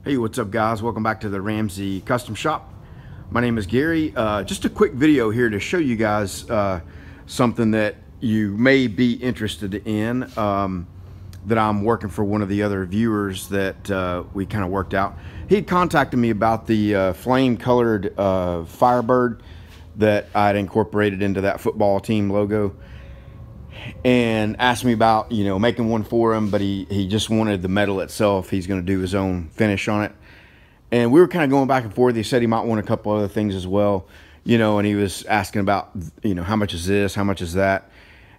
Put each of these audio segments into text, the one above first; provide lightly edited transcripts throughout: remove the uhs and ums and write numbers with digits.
Hey, what's up guys? Welcome back to the Ramsey Custom Shop. My name is Gary. Just a quick video here to show you guys something that you may be interested in, that I'm working for one of the other viewers that we kind of worked out. He had contacted me about the flame colored Firebird that I'd incorporated into that football team logo, and asked me about, you know, making one for him, but he just wanted the metal itself. He's going to do his own finish on it. And we were kind of going back and forth. He said he might want a couple other things as well, you know, and he was asking about, you know, how much is this, how much is that?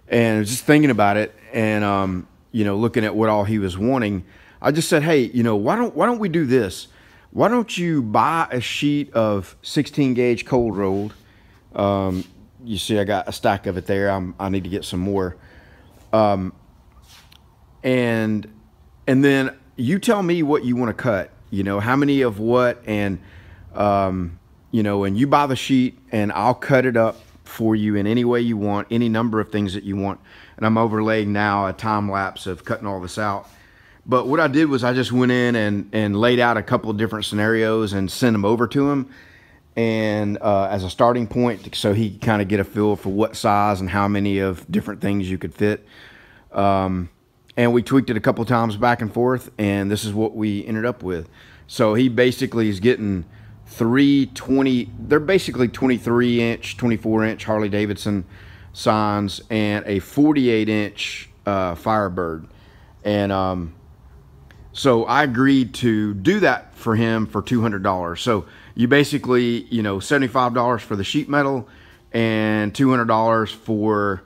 And I was just thinking about it, and you know, looking at what all he was wanting, I just said, hey, you know, why don't we do this? Why don't you buy a sheet of 16 gauge cold rolled? You see I got a stack of it there. I need to get some more. And then you tell me what you want to cut, you know, how many of what, and you know, and you buy the sheet and I'll cut it up for you in any way you want, any number of things that you want. And I'm overlaying now a time lapse of cutting all this out. But what I did was I just went in and laid out a couple of different scenarios and sent them over to him, and as a starting point, so he could kind of get a feel for what size and how many of different things you could fit. And we tweaked it a couple times back and forth, and this is what we ended up with. So he basically is getting they're basically 23 inch, 24 inch Harley Davidson signs and a 48 inch Firebird. And so I agreed to do that for him for $200. So you basically, you know, $75 for the sheet metal and $200 for,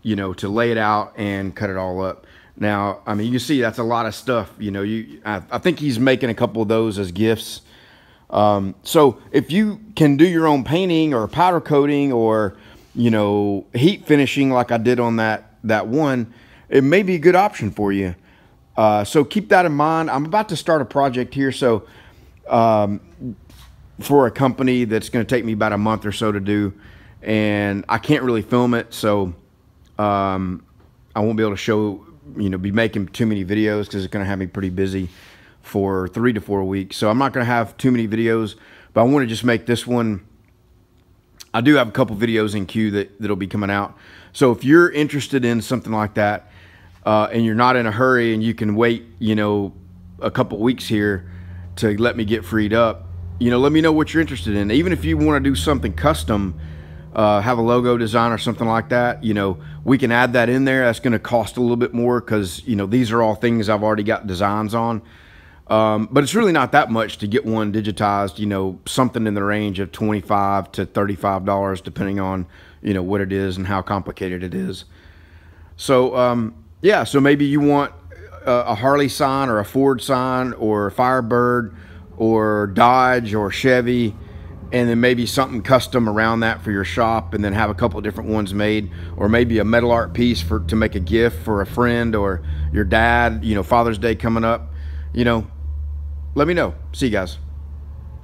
you know, to lay it out and cut it all up. Now, I mean, you can see that's a lot of stuff. You know, I think he's making a couple of those as gifts. So if you can do your own painting or powder coating or, you know, heat finishing like I did on that one, it may be a good option for you. So keep that in mind. I'm about to start a project here. So for a company that's going to take me about a month or so to do, and I can't really film it. So I won't be able to show, you know, be making too many videos because it's going to have me pretty busy for 3 to 4 weeks. So I'm not going to have too many videos, but I want to just make this one. I do have a couple videos in queue that'll be coming out. So if you're interested in something like that, and you're not in a hurry and you can wait, you know, a couple weeks here to let me get freed up, you know, let me know what you're interested in. Even if you want to do something custom, have a logo design or something like that, you know, we can add that in there. That's going to cost a little bit more because, you know, these are all things I've already got designs on. But it's really not that much to get one digitized, you know, something in the range of $25 to $35, depending on, you know, what it is and how complicated it is. So, yeah, so maybe you want a Harley sign or a Ford sign or a Firebird or Dodge or Chevy, and then maybe something custom around that for your shop, and then have a couple of different ones made, or maybe a metal art piece to make a gift for a friend or your dad, you know, Father's Day coming up, you know, let me know. See you guys.